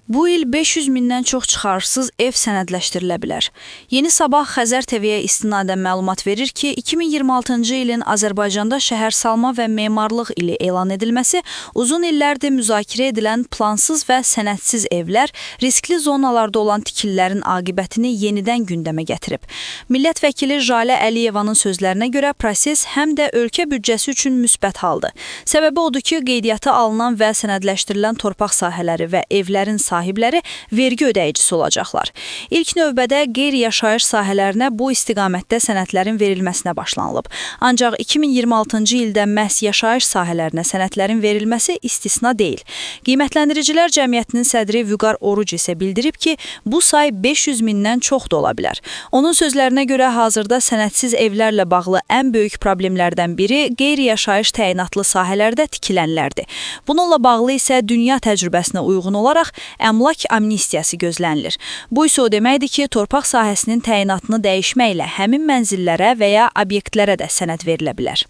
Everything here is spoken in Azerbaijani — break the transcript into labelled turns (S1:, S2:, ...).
S1: Bu il 500 mindən çox çıxarışsız ev sənədləşdirilə bilər. Yeni Sabah Xəzər TV-yə istinadən məlumat verir ki, 2026-cı ilin Azərbaycanda şəhərsalma və memarlıq ili elan edilməsi uzun illərdir müzakirə edilən plansız və sənədsiz evlər, riskli zonalarda olan tikililərin aqibətini yenidən gündəmə gətirib. Millət vəkili Jalə Əliyevanın sözlərinə görə proses həm də ölkə büdcəsi üçün müsbət haldır. Səbəbi odur ki, qeydiyyata alınan və sənədləşdirilən torpaq sahələri və evlərin sahibləri vergi ödəyicisi olacaqlar. İlk növbədə qeyri-yaşayış sahələrinə bu istiqamətdə sənədlərin verilməsinə başlanılıb. Ancaq 2026-cı ildə məhz yaşayış sahələrinə sənədlərin verilməsi istisna deyil. Qiymətləndiricilər Cəmiyyətinin sədri Vüqar Oruc isə bildirib ki, bu say 500 mindən çox da ola bilər. Onun sözlərinə görə hazırda sənədsiz evlərlə bağlı ən böyük problemlərdən biri qeyri-yaşayış təyinatlı sahələrdə tikilənlərdir. Bununla bağlı isə dünya təcrübəsinə uyğun olaraq əmlak amnistiyası gözlənilir. Bu isə o deməkdir ki, torpaq sahəsinin təyinatını dəyişməklə həmin mənzillərə və ya obyektlərə də sənəd verilə bilər.